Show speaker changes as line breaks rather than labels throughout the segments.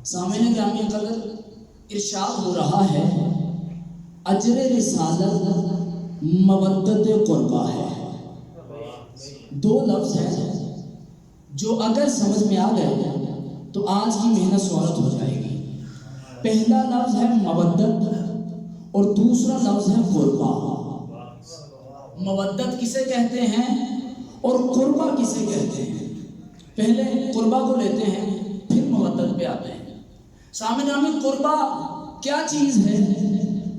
سامعین گرامی قدر، ارشاد ہو رہا ہے اجر رسالت مودت قربا ہے۔ دو لفظ ہیں جو اگر سمجھ میں آ گئے تو آج کی محنت سہولت ہو جائے گی۔ پہلا لفظ ہے مودت اور دوسرا لفظ ہے قربا۔ مودت کسے کہتے ہیں اور قربا کسے کہتے ہیں؟ پہلے قربا کو لیتے ہیں پھر مودت پہ آتے ہیں۔ سامنے ہمیں قربا کیا چیز ہے؟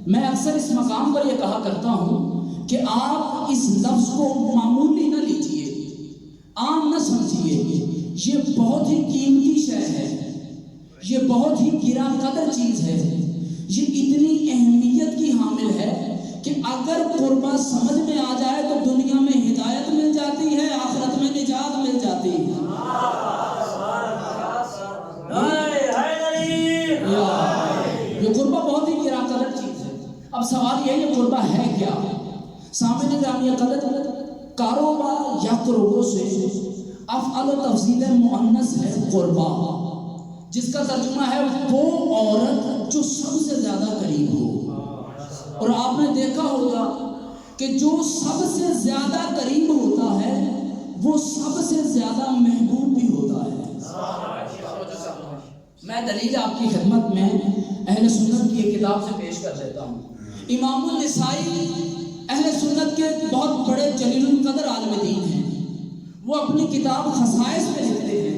میں اکثر اس مقام پر یہ کہا کرتا ہوں کہ آپ اس لفظ کو معمولی نہ لیجئے، عام نہ سمجھیے۔ یہ بہت ہی قیمتی شے ہے، یہ بہت ہی گراں قدر چیز ہے، یہ اتنی اہمیت کی حامل ہے کہ اگر قربا سمجھ میں آ جائے تو دنیا میں ہدایت مل جاتی ہے، آخرت میں نجات مل جاتی ہے۔ یہ قربا بہت ہی گراں قدر چیز ہے۔ اب سوال یہ ہے کہ قربا ہے کیا؟ سامنے گرامی قدر، کاروبار یا قربوں سے افعال و تفضیل مؤنث ہے قربا، جس کا ترجمہ ہے وہ عورت جو سب سے زیادہ قریب ہو۔ اور آپ نے دیکھا ہوگا کہ جو سب سے زیادہ قریب ہوتا ہے وہ سب سے زیادہ محبوب بھی ہوتا ہے۔ میں دلیل آپ کی خدمت میں اہل سنت کی ایک کتاب سے پیش کر دیتا ہوں۔ امام النسائی اہل سنت کے بہت بڑے جلیل القدر عالم دین ہیں۔ وہ اپنی کتاب خصائص میں لکھتے ہیں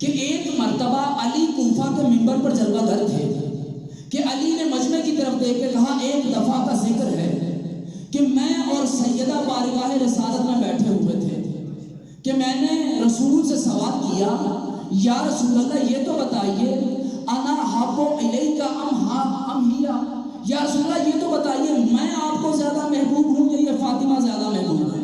کہ ایک مرتبہ علی کوفہ کے منبر پر جلوہ گر تھے کہ علی نے مجمع کی طرف دیکھ کے کہا، ایک دفعہ کا ذکر ہے کہ میں اور سیدہ بارگاہ رسالت میں بیٹھے ہوئے تھے کہ میں نے رسول سے سوال کیا، یا رسول اللہ یہ تو بتائیے انا حب الیک ام ہی، یا رسول اللہ یہ تو بتائیے میں آپ کو زیادہ محبوب ہوں یا یہ فاطمہ زیادہ محبوب ہے؟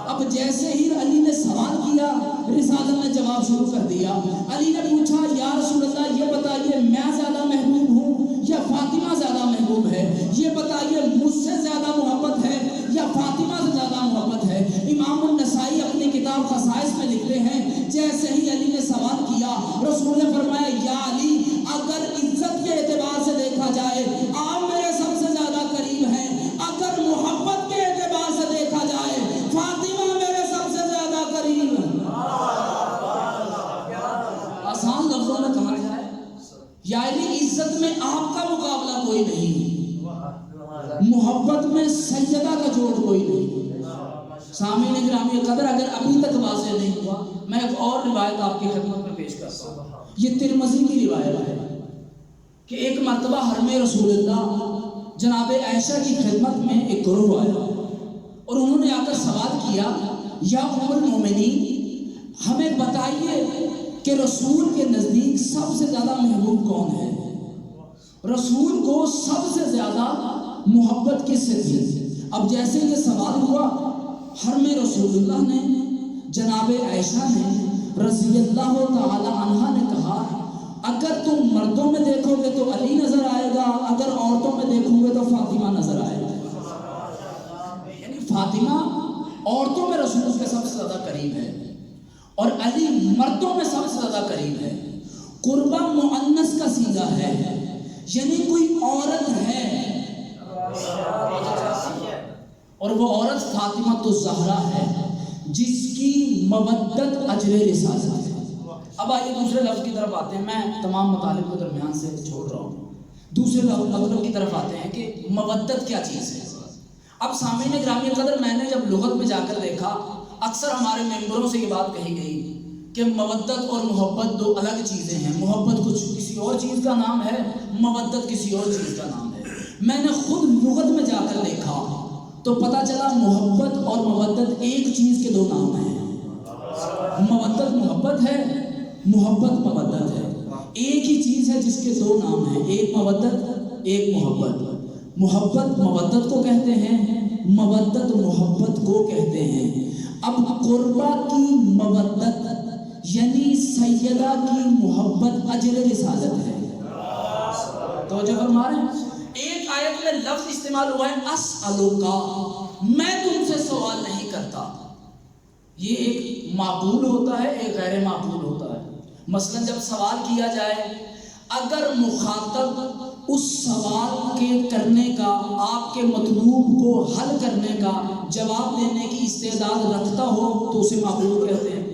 اب جیسے ہی علی نے سوال کیا، رسالت نے جواب شروع کر دیا۔ علی نے پوچھا، یا رسول اللہ یہ بتائیے میں زیادہ محبوب ہوں یا فاطمہ زیادہ محبوب ہے؟ یہ بتائیے مجھ سے زیادہ محبت ہے یا فاطمہ سے زیادہ محبت ہے؟ امام النسائی اپنی کتاب خصائص میں لکھتے ہیں جیسے ہی علی نے سوال کیا، رسول نے فرمایا، یا علی اگر عزت کے اعتبار سے دیکھا جائے آپ میرے سب سے زیادہ قریب ہیں، اگر محبت کے اعتبار سے دیکھا جائے فاطمہ میرے سب سے زیادہ قریب ہے۔ آسان لفظوں میں کہا جائے، یعنی عزت میں آپ کا مقابلہ کوئی نہیں، محبت میں سیدہ کا جوڑ کوئی نہیں۔ سامعین گرامی قدر، اگر ابھی تک واضح نہیں ہوا، میں ایک اور روایت آپ کی خدمت میں پیش کرتا ہوں۔ یہ ترمذی کی روایت ہے کہ ایک مرتبہ حرم رسول اللہ جناب عائشہ کی خدمت میں ایک گروہ آیا اور انہوں نے آ کر سوال کیا، یا ام المومنین ہمیں بتائیے کہ رسول کے نزدیک سب سے زیادہ محبوب کون ہے؟ رسول کو سب سے زیادہ محبت کس سے تھی؟ اب جیسے یہ سوال ہوا، حرم رسول اللہ نے جناب عائشہ نے رضی اللہ تعالی عنہا نے کہا، اگر تم مردوں میں دیکھو گے تو علی نظر آئے گا، اگر عورتوں میں دیکھو گے تو فاطمہ نظر آئے گا۔ یعنی فاطمہ عورتوں میں رسول کے سب سے زیادہ قریب ہے اور علی مردوں میں سب سے زیادہ قریب ہے۔ قربا مؤنث کا صیغہ ہے، یعنی کوئی عورت ہے اور وہ عورت فاطمہ الزہرا ہے جس کی مودت اجر رسالت ہے۔ اب آئیے دوسرے لفظ کی طرف آتے ہیں، میں تمام مطالب کو درمیان سے چھوڑ رہا ہوں۔ دوسرے لفظ کی طرف آتے ہیں کہ مودت کیا چیز ہے۔ اب سامعین گرامی قدر، میں نے جب لغت میں جا کر دیکھا، اکثر ہمارے ممبروں سے یہ بات کہی گئی کہ مودت اور محبت دو الگ چیزیں ہیں، محبت کچھ کسی اور چیز کا نام ہے، مودت کسی اور چیز کا نام ہے۔ میں نے خود لغت میں جا کر دیکھا تو پتہ چلا محبت اور مودت ایک چیز کے دو نام ہیں۔ مودت محبت ہے، محبت مودت ہے، ایک ہی چیز ہے جس کے دو نام ہیں، ایک مودت ایک محبت۔ محبت مودت کو کہتے ہیں، مودت محبت کو کہتے ہیں۔ اب قربا کی مودت یعنی سیدہ کی محبت اجر رسالت ہے۔ توجہ فرما رہے ہیں؟ ایک آیت میں لفظ استعمال ہوا ہے اسألوکا، میں تم سے سوال نہیں کرتا۔ یہ ایک معقول ہوتا ہے، ایک غیر معقول ہوتا ہے۔ مثلا جب سوال کیا جائے اگر مخاطب اس سوال کے کرنے کا، آپ کے مطلوب کو حل کرنے کا، جواب دینے کی استعداد رکھتا ہو تو اسے مقبول کہتے ہیں۔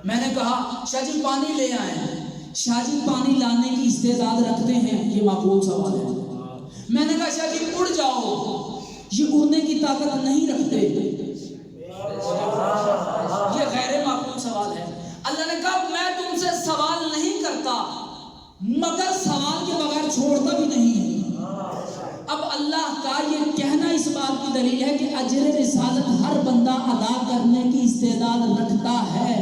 میں نے کہا شاہ جی پانی لے آئیں، شاہ جی پانی لانے کی استعداد رکھتے ہیں، یہ مقبول سوال ہے۔ میں نے کہا شاہ جی اڑ جاؤ، یہ اڑنے کی طاقت نہیں رکھتے، یہ غیر مقبول سوال ہے۔ اللہ نے کہا میں تم سے سوال نہیں کرتا مگر سوال کے بغیر چھوڑتا بھی نہیں۔ اب اللہ کا یہ کہنا اس بات کی دلیل ہے کہ اجر رسالت ہر بندہ ادا کرنے کی استعداد رکھتا ہے،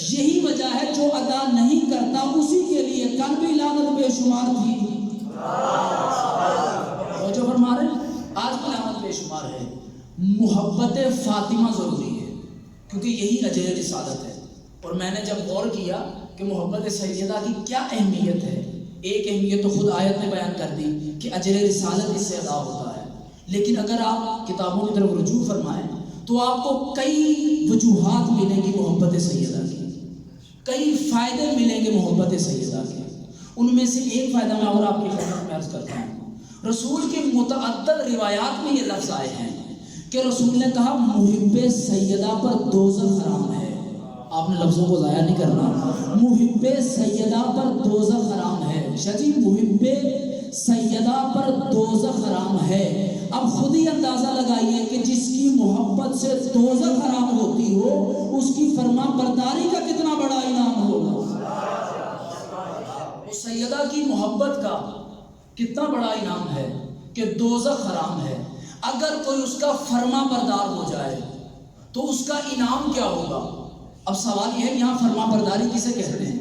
یہی وجہ ہے جو ادا نہیں کرتا اسی کے لیے کل بھی لعنت بے شمار تھی، اور جو فرما رہے ہیں آج بھی لعنت بے شمار ہے۔ محبت فاطمہ ضروری ہے کیونکہ یہی اجر رسالت ہے۔ اور میں نے جب غور کیا کہ محبت سیدہ کی کیا اہمیت ہے، ایک اہمیت تو خود آیت نے بیان کر دی کہ اجر رسالت اس سے ادا ہوتا ہے، لیکن اگر آپ کتابوں کی طرف رجوع فرمائیں تو آپ کو کئی وجوہات ملیں گی محبت سیدہ کی، کئی فائدے ملیں گے محبت سیدہ کے۔ ان میں سے ایک فائدہ میں اور آپ کی خدمت میں عرض کرتا ہوں۔ رسول کی متعدد روایات میں یہ لفظ آئے ہیں کہ رسول نے کہا محب سیدہ پر دوزخ حرام ہے۔ آپ نے لفظوں کو ضائع نہیں کرنا، محب سیدہ پر دوزخ حرام ہے۔ شاہ جی محب سیدہ پر دوزخ حرام ہے، اب خود ہی اندازہ لگائیے کہ جس کی محبت سے دوزخ حرام ہوتی ہو اس کی فرما برداری کا کتنا بڑا انعام ہوگا۔ اس سیدہ کی محبت کا کتنا بڑا انعام ہے کہ دوزخ حرام ہے۔ اگر کوئی اس کا فرما بردار ہو جائے تو اس کا انعام کیا ہوگا؟ اب سوال یہ ہے یہاں فرما برداری کسے کہتے ہیں؟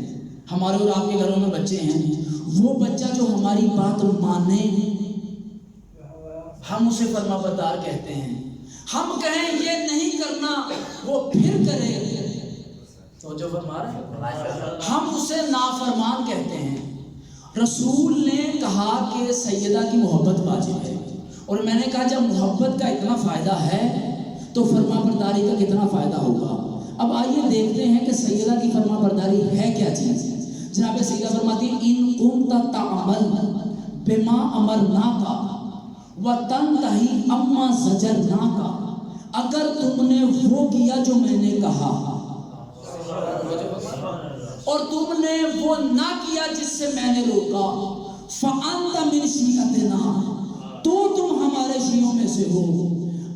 ہمارے اور آپ کے گھروں میں بچے ہیں، وہ بچہ جو ہماری بات مانے ہم اسے فرما بردار کہتے ہیں، ہم کہیں یہ نہیں کرنا وہ پھر کرے تو جو فرما رہے ہیں ہم اسے نافرمان کہتے ہیں۔ رسول نے کہا کہ سیدہ کی محبت واجب ہے، اور میں نے کہا جب محبت کا اتنا فائدہ ہے تو فرما برداری کا کتنا فائدہ ہوگا۔ اب آئیے دیکھتے ہیں کہ سیدہ کی فرما برداری ہے کیا چیز۔ جناب سیدہ فرماتی ان قمت تعمل بما امرناک وتنتہی اما زجرناک، اگر تم نے وہ کیا جو میں نے کہا اور تم نے وہ نہ کیا جس سے میں نے روکا، فانت من شیعتنا، تو تم ہمارے شیعوں میں سے ہو۔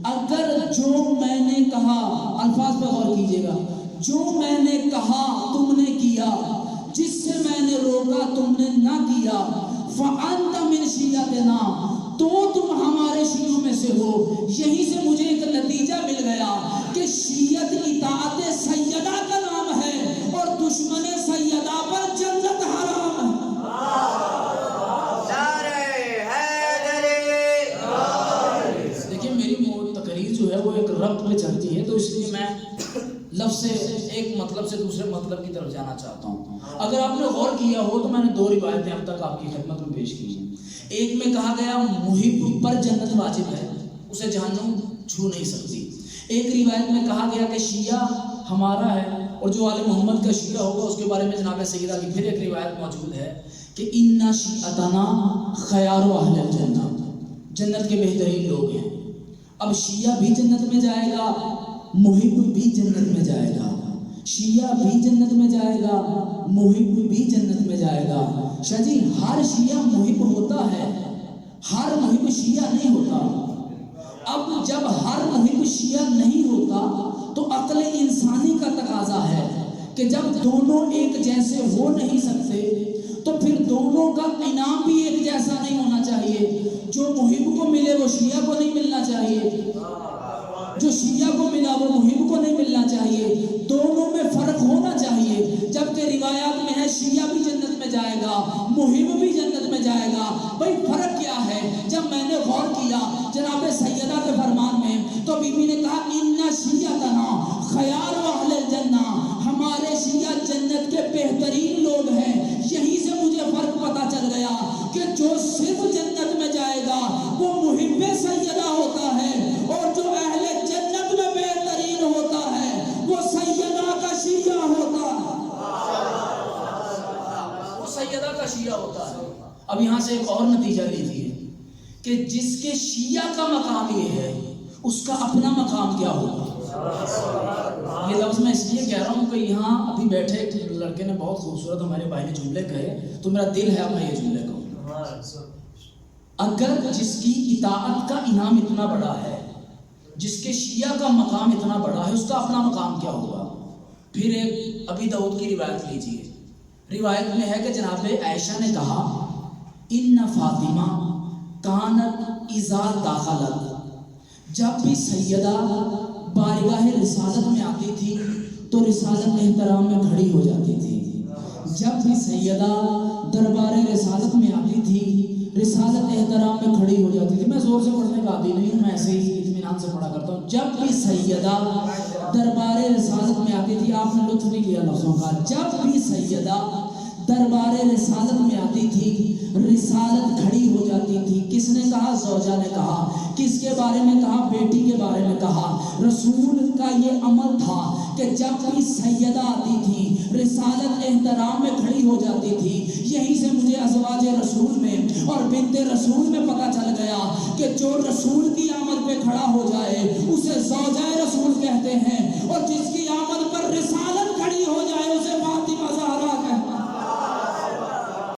اگر جو میں نے کہا، الفاظ پہ غور کیجئے گا، جو میں نے کہا تم نے کیا، جس سے میں نے روکا تم نے نہ کیا، فَأَنْتَ مِنْ شِيَّتِنَا، تو تم ہمارے شیعوں میں سے ہو۔ یہیں سے مجھے ایک نتیجہ مل گیا کہ شیعت اطاعت سیدہ کا نام ہے اور دشمن سیدہ پر جنت حرام ہے۔ جو ہے وہ ایک ربط میں چلتی ہے، تو اس لیے میں لفظ سے ایک مطلب سے دوسرے مطلب کی طرف جانا چاہتا ہوں۔ اگر آپ نے غور کیا ہو تو میں نے دو روایتیں اب تک آپ کی خدمت میں پیش کی ہیں۔ ایک میں کہا گیا محب پر جنت واجب ہے، اسے جہنم چھو نہیں سکتی۔ ایک روایت میں کہا گیا کہ شیعہ ہمارا ہے، اور جو آل محمد کا شیعہ ہوگا اس کے بارے میں جناب سیدہ کی پھر ایک روایت موجود ہے کہ اِنَّ شِیعَتَنَا خَیَارُ اہلِ الجنہ، جنت کے بہترین لوگ ہیں۔ اب شیعہ بھی جنت میں جائے گا، محب بھی جنت میں جائے گا، شیعہ بھی جنت میں جائے گا، محب بھی جنت میں جائے گا۔ شاہ جی ہر شیعہ محب ہوتا ہے، ہر محب شیعہ نہیں ہوتا۔ اب جب ہر محب شیعہ نہیں ہوتا تو عقل انسانی کا تقاضا ہے کہ جب دونوں ایک جیسے ہو نہیں سکتے تو پھر دونوں کا انعام بھی ایک جیسا نہیں ہونا چاہیے۔ جو محب کو ملے وہ شیعہ کو نہیں ملنا چاہیے، جو شیعہ کو ملا وہ محب کو نہیں ملنا چاہیے، دونوں میں فرق ہونا چاہیے۔ جبکہ روایات میں ہے شیعہ بھی جنت میں جائے گا، محب بھی جنت میں جائے گا۔ بھئی فرق کیا ہے؟ جب میں نے غور کیا جناب سیدہ کے فرمان میں تو بی بی نے کہا اِنَّ شِیعَتَنَا خَیَارُ اہلِ الجنہ، ہمارے شیعہ جنت کے بہترین لوگ ہیں۔ یہیں سے مجھے فرق پتا چل گیا کہ جو صرف جنت میں جائے گا وہ محب سیدہ ہوتا ہے، اور جو اہل جنت میں بہترین ہوتا ہے وہ سیدہ کا شیعہ ہوتا ہے، وہ سیدہ کا شیعہ ہوتا ہے. اب یہاں سے ایک اور نتیجہ لیجیے کہ جس کے شیعہ کا مقام یہ ہے اس کا اپنا مقام کیا ہوگا. یہ لفظ میں اس لیے کہہ رہا ہوں کہ یہاں ابھی بیٹھے ایک لڑکے نے بہت خوبصورت ہمارے بھائی نے جملے کہے تو میرا دل ہے اب میں یہ جملے کہوں. اگر جس کی اطاعت کا انعام اتنا بڑا ہے، جس کے شیعہ کا مقام اتنا بڑا ہے، اس کا اپنا مقام کیا ہوگا. پھر ایک ابی داؤد کی روایت لیجیے. روایت میں ہے کہ جناب عائشہ نے کہا ان فاطمہ کانت اذا داخلت، جب بھی سیدہ بارگاہ رسالت میں آتی تھی تو رسالت احترام میں کھڑی ہو جاتی تھی. جب بھی سیدہ دربار رسالت میں آتی تھی رسالت احترام میں کھڑی ہو جاتی تھی. میں زور سے پڑھنے کا عادی نہیں ہوں، میں ایسے ہی اطمینان سے پڑھا کرتا ہوں. جب بھی سیدہ دربار رسالت میں آتی تھی، آپ نے لطف نہیں لیا لفظوں کا، جب بھی سیدہ دربار رسالت میں آتی تھی رسالت کھڑی ہو جاتی تھی. کس نے کہا؟ زوجہ نے کہا. کس کے بارے میں کہا؟ بیٹی کے بارے میں کہا. رسول کا یہ عمل تھا کہ جب بھی سیدہ آتی تھی رسالت احترام میں کھڑی ہو جاتی تھی. یہیں سے مجھے ازواج رسول میں اور بنت رسول میں پتہ چل گیا کہ جو رسول کی آمد پہ کھڑا ہو جائے اسے زوجہ رسول کہتے ہیں، اور جس کی آمد